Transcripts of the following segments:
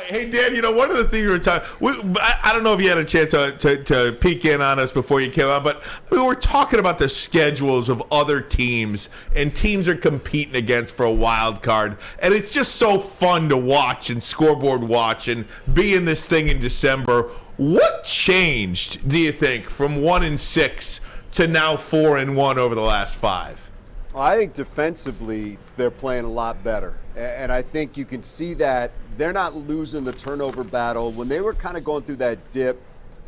Hey, Dan, one of the things we were talking, I don't know if you had a chance to peek in on us before you came on, but we were talking about the schedules of other teams, and teams are competing against for a wild card. And it's just so fun to watch and scoreboard watch and be in this thing in December. What changed, do you think, from 1-6 to now 4-1 over the last 5? Well, I think defensively they're playing a lot better. And I think you can see that they're not losing the turnover battle. When they were kind of going through that dip,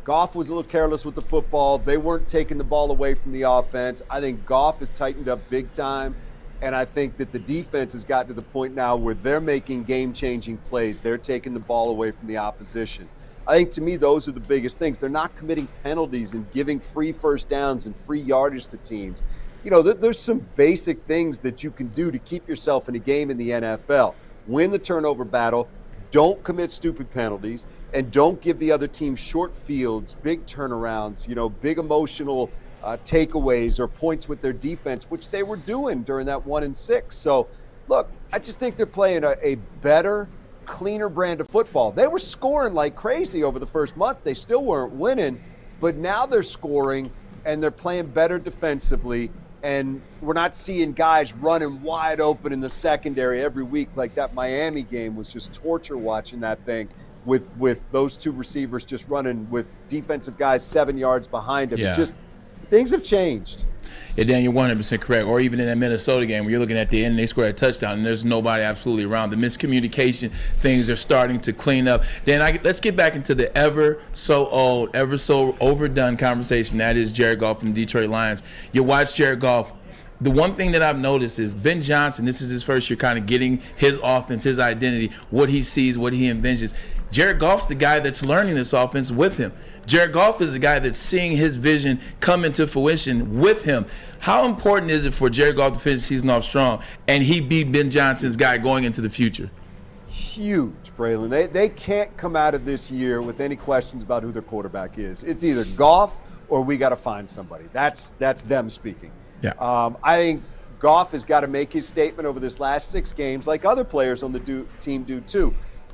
Goff was a little careless with the football. They weren't taking the ball away from the offense. I think Goff has tightened up big time. And I think that the defense has gotten to the point now where they're making game-changing plays. They're taking the ball away from the opposition. I think, to me, those are the biggest things. They're not committing penalties and giving free first downs and free yardage to teams. There's some basic things that you can do to keep yourself in a game in the NFL. Win the turnover battle, don't commit stupid penalties, and don't give the other team short fields, big turnarounds, big emotional takeaways or points with their defense, which they were doing during that 1-6. So, look, I just think they're playing a better, cleaner brand of football. They were scoring like crazy over the first month. They still weren't winning, but now they're scoring and they're playing better defensively. And we're not seeing guys running wide open in the secondary every week like that Miami game was just torture watching that thing with those two receivers just running with defensive guys 7 yards behind them. Yeah. Just things have changed. Yeah, Dan, you're 100% correct. Or even in that Minnesota game where you're looking at the end and they score a touchdown and there's nobody absolutely around. The miscommunication, things are starting to clean up. Dan, let's get back into the ever so old, ever so overdone conversation. That is Jared Goff from the Detroit Lions. You watch Jared Goff. The one thing that I've noticed is Ben Johnson, this is his first year kind of getting his offense, his identity, what he sees, what he envisions. Jared Goff's the guy that's learning this offense with him. Jared Goff is the guy that's seeing his vision come into fruition with him. How important is it for Jared Goff to finish the season off strong and he be Ben Johnson's guy going into the future? Huge, Braylon. They can't come out of this year with any questions about who their quarterback is. It's either Goff or we got to find somebody. That's them speaking. Yeah. I think Goff has got to make his statement over this last 6 games like other players on the team do too.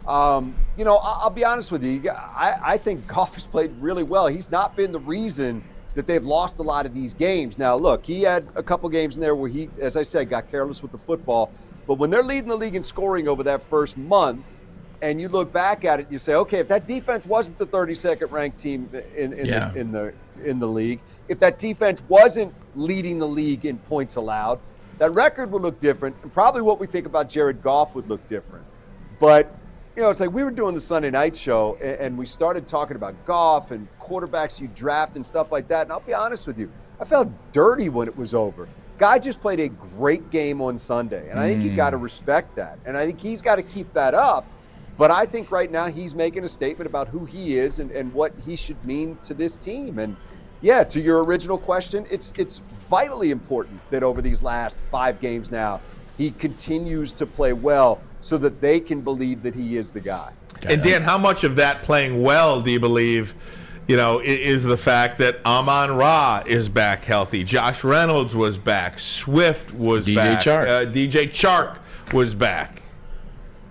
I'll be honest with you. I think Goff has played really well. He's not been the reason that they've lost a lot of these games. Now, look, he had a couple games in there where he, as I said, got careless with the football. But when they're leading the league in scoring over that first month, and you look back at it, you say, okay, if that defense wasn't the 32nd ranked team in the league, if that defense wasn't leading the league in points allowed, that record would look different, and probably what we think about Jared Goff would look different. But it's like we were doing the Sunday night show and we started talking about Goff and quarterbacks you draft and stuff like that. And I'll be honest with you, I felt dirty when it was over. Guy just played a great game on Sunday. And I think you got to respect that. And I think he's got to keep that up. But I think right now he's making a statement about who he is and what he should mean to this team. And yeah, to your original question, it's vitally important that over these last 5 games now, he continues to play well so that they can believe that he is the guy. And Dan, how much of that playing well do you believe, is the fact that Amon-Ra is back healthy, Josh Reynolds was back, Swift was back, DJ Chark was back?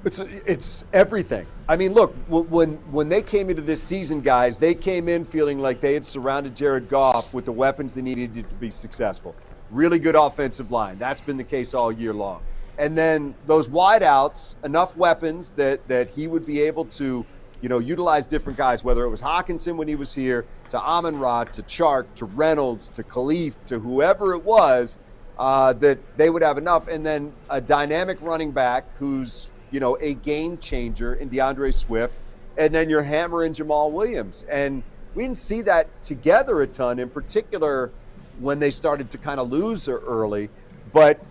It's everything. I mean, look, when they came into this season, guys, they came in feeling like they had surrounded Jared Goff with the weapons they needed to be successful. Really good offensive line. That's been the case all year long. And then those wideouts, enough weapons that he would be able to, utilize different guys, whether it was Hawkinson when he was here, to Amon-Ra, to Chark, to Reynolds, to Khalif, to whoever it was, that they would have enough. And then a dynamic running back who's, a game changer in DeAndre Swift, and then you're hammering Jamal Williams. And we didn't see that together a ton, in particular when they started to kind of lose early, but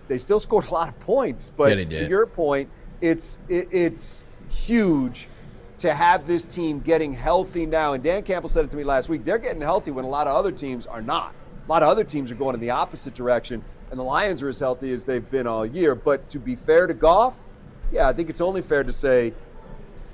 they still scored a lot of points. But to your point, it's huge to have this team getting healthy now. And Dan Campbell said it to me last week. They're getting healthy when a lot of other teams are not. A lot of other teams are going in the opposite direction, and the Lions are as healthy as they've been all year. But to be fair to Goff, yeah, I think it's only fair to say,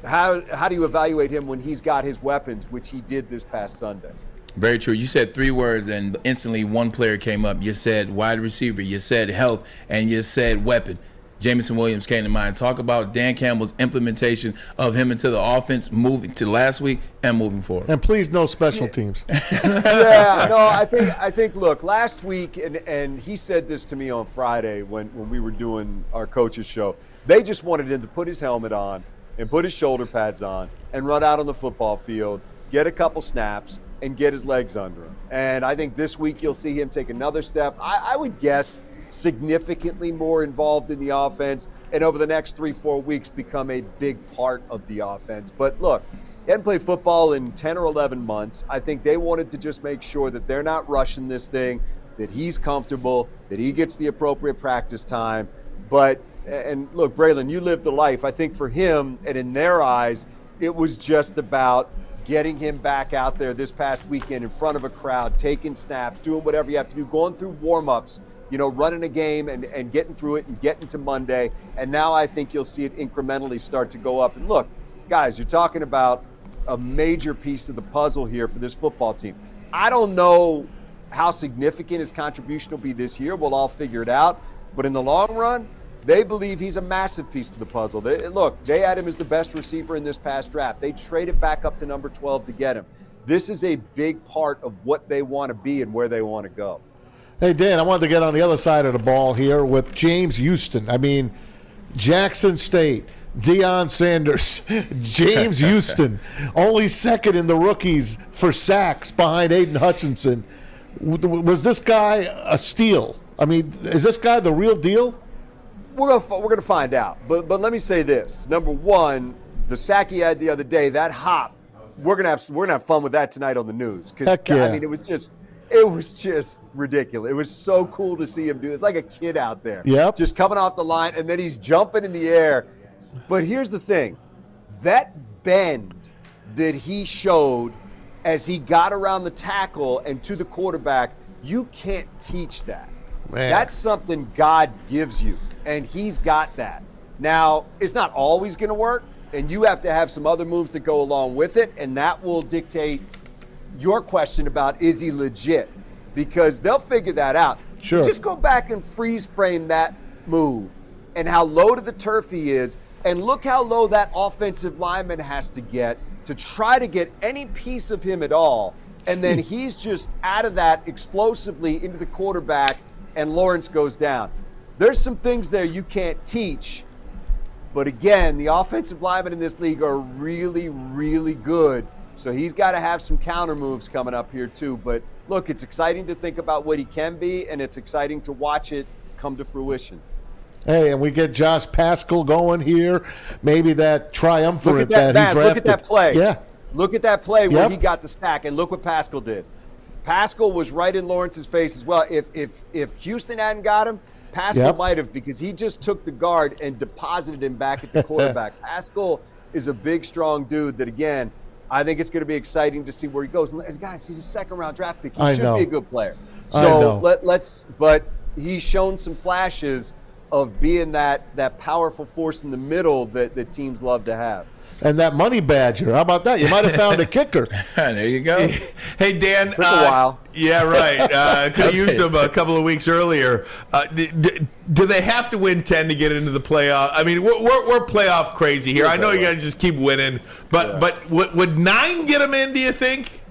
how do you evaluate him when he's got his weapons, which he did this past Sunday? Very true. You said 3 words and instantly one player came up. You said wide receiver, you said health, and you said weapon. Jameson Williams came to mind. Talk about Dan Campbell's implementation of him into the offense moving to last week and moving forward. And please, no special teams. Yeah, no, I think. Look, last week, and he said this to me on Friday when we were doing our coaches show. They just wanted him to put his helmet on and put his shoulder pads on and run out on the football field, get a couple snaps, and get his legs under him. And I think this week you'll see him take another step. I would guess significantly more involved in the offense, and over the next 3-4 weeks become a big part of the offense. But look, he hadn't played football in 10 or 11 months. I think they wanted to just make sure that they're not rushing this thing, that he's comfortable, that he gets the appropriate practice time. But, and look, Braylon, you lived the life. I think for him, and in their eyes, it was just about getting him back out there this past weekend in front of a crowd, taking snaps, doing whatever you have to do, going through warm-ups, running a game and getting through it and getting to Monday. And now I think you'll see it incrementally start to go up. And look, guys, you're talking about a major piece of the puzzle here for this football team. I don't know how significant his contribution will be this year. We'll all figure it out. But in the long run, they believe he's a massive piece of the puzzle. They had him as the best receiver in this past draft. They traded back up to number 12 to get him. This is a big part of what they want to be and where they want to go. Hey, Dan, I wanted to get on the other side of the ball here with James Houston. I mean, Jackson State, Deion Sanders, James Houston, only second in the rookies for sacks behind Aiden Hutchinson. Was this guy a steal? I mean, is this guy the real deal? We're gonna find out. But let me say this. Number one, the sack he had the other day, that hop, we're gonna have fun with that tonight on the news. Heck yeah. I mean, it was just ridiculous. It was so cool to see him do it. It's like a kid out there. Yep. Just coming off the line, and then he's jumping in the air. But here's the thing. That bend that he showed as he got around the tackle and to the quarterback, you can't teach that. Man. That's something God gives you, and he's got that. Now, it's not always going to work, and you have to have some other moves that go along with it, and that will dictate your question about is he legit, because they'll figure that out. Sure. Just go back and freeze frame that move and how low to the turf he is, and look how low that offensive lineman has to get to try to get any piece of him at all, and then he's just out of that explosively into the quarterback, and Lawrence goes down. There's some things there you can't teach, but again, the offensive linemen in this league are really, really good. So he's got to have some counter moves coming up here too. But look, it's exciting to think about what he can be, and it's exciting to watch it come to fruition. Hey, and we get Josh Paschal going here. Maybe that triumvirate that he drafted. Look at that play. Yeah. Look at that play where Yep. he got the sack, and look what Paschal did. Paschal was right in Lawrence's face as well. If Houston hadn't got him, Paschal Yep. might have, because he just took the guard and deposited him back at the quarterback. Paschal is a big, strong dude that, again, I think it's going to be exciting to see where he goes. And guys, he's a second-round draft pick. He should be a good player. So but he's shown some flashes of being that powerful force in the middle that teams love to have. And that money badger, how about that? You might have found a kicker. There you go. Hey, Dan. Took a while. Yeah, right. Could have used him a couple of weeks earlier. Do they have to win 10 to get into the playoff? I mean, we're playoff crazy here. I know you got to just keep winning. But would 9 get them in, do you think?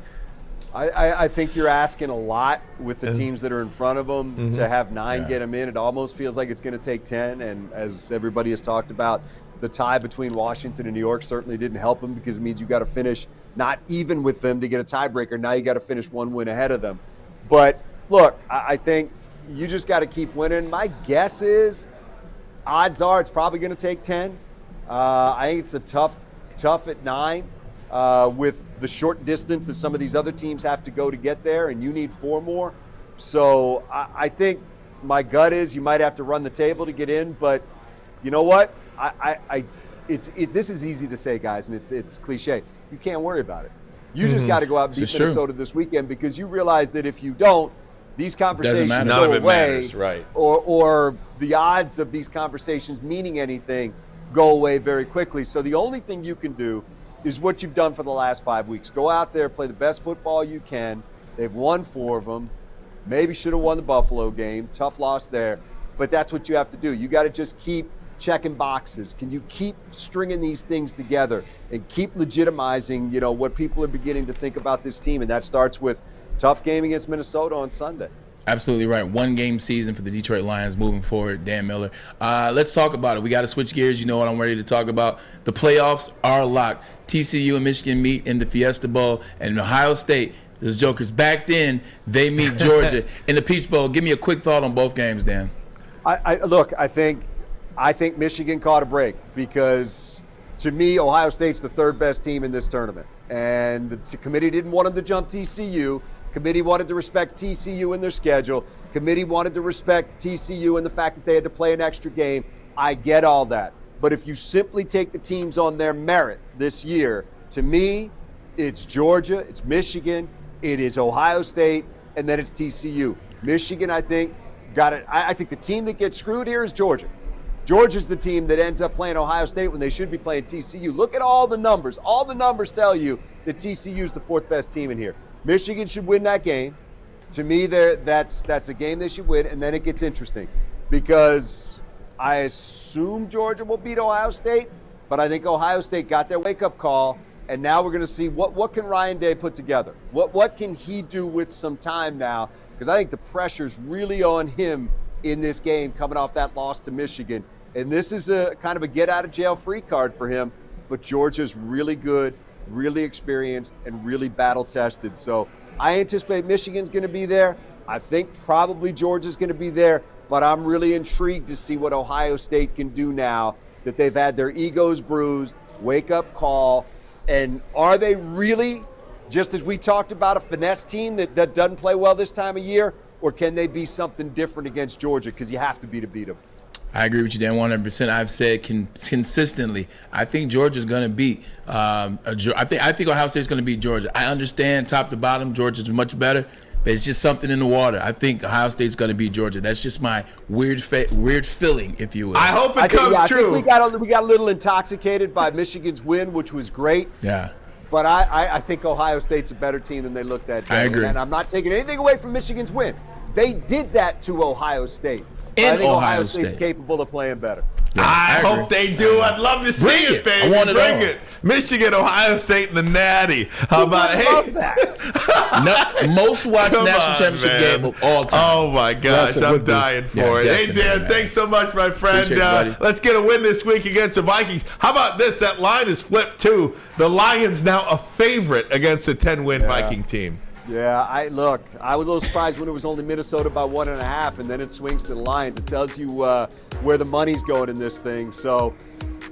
I think you're asking a lot with the teams that are in front of them to have 9 get them in. It almost feels like it's going to take 10. And as everybody has talked about, the tie between Washington and New York certainly didn't help them, because it means you got to finish not even with them to get a tiebreaker. Now you got to finish 1 win ahead of them. But look, I think you just got to keep winning. My guess is, odds are it's probably going to take 10. I think it's a tough at 9 with the short distance that some of these other teams have to go to get there, and you need 4 more. So I think my gut is you might have to run the table to get in, but you know what? This is easy to say, guys, and it's cliche. You can't worry about it. You just got to go out and beat Minnesota this weekend, because you realize that if you don't, these conversations None go of it away, matters, right? Or the odds of these conversations meaning anything go away very quickly. So the only thing you can do is what you've done for the last 5 weeks. Go out there, play the best football you can. They've won 4 of them. Maybe should have won the Buffalo game. Tough loss there. But that's what you have to do. You got to just keep checking boxes? Can you keep stringing these things together and keep legitimizing, what people are beginning to think about this team? And that starts with tough game against Minnesota on Sunday. Absolutely right. 1-game season for the Detroit Lions moving forward. Dan Miller. Let's talk about it. We got to switch gears. You know what I'm ready to talk about. The playoffs are locked. TCU and Michigan meet in the Fiesta Bowl, and Ohio State, those jokers backed in, they meet Georgia in the Peach Bowl. Give me a quick thought on both games, Dan. I think Michigan caught a break because, to me, Ohio State's the third best team in this tournament. And the committee didn't want them to jump TCU. Committee wanted to respect TCU in their schedule. Committee wanted to respect TCU in the fact that they had to play an extra game. I get all that. But if you simply take the teams on their merit this year, to me, it's Georgia, it's Michigan, it is Ohio State, and then it's TCU. Michigan, I think, got it. I think the team that gets screwed here is Georgia. Georgia's the team that ends up playing Ohio State when they should be playing TCU. Look at all the numbers. All the numbers tell you that TCU is the fourth best team in here. Michigan should win that game. To me, that's a game they should win, and then it gets interesting because I assume Georgia will beat Ohio State, but I think Ohio State got their wake-up call, and now we're going to see what can Ryan Day put together. What can he do with some time now? Because I think the pressure's really on him in this game coming off that loss to Michigan. And this is a kind of a get-out-of-jail-free card for him, but Georgia's really good, really experienced, and really battle-tested. So I anticipate Michigan's going to be there. I think probably Georgia's going to be there, but I'm really intrigued to see what Ohio State can do now that they've had their egos bruised, wake-up call, and are they really, just as we talked about, a finesse team that doesn't play well this time of year, or can they be something different against Georgia because you have to beat them? I agree with you, Dan, 100%. I've said consistently, I think Georgia's going to beat. I think Ohio State's going to beat Georgia. I understand top to bottom, Georgia's much better, but it's just something in the water. I think Ohio State's going to beat Georgia. That's just my weird feeling, if you will. I hope it comes true. I think we got a little intoxicated by Michigan's win, which was great. Yeah. But I think Ohio State's a better team than they looked at. I agree. And I'm not taking anything away from Michigan's win. They did that to Ohio State. I think Ohio State's capable of playing better. Yeah, I hope they do. I'd love to see it, baby. I want it Bring all. it. Michigan, Ohio State, and the Natty. How about it? Love that. Most watched Come national on, championship man. game of all time. Oh, my gosh. Yes, it I'm would be. dying for Yeah, it. Hey, definitely, Dan, man. thanks so much, my friend. Appreciate it, buddy. Let's get a win this week against the Vikings. How about this? That line is flipped, too. The Lions now a favorite against a 10-win Viking team. Yeah, I was a little surprised when it was only Minnesota by 1.5, and then it swings to the Lions. It tells you where the money's going in this thing. So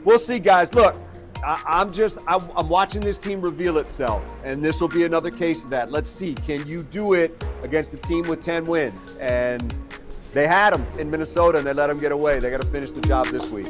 we'll see, guys. Look, I'm watching this team reveal itself, and this will be another case of that. Let's see, can you do it against a team with 10 wins? And they had them in Minnesota, and they let them get away. They got to finish the job this week.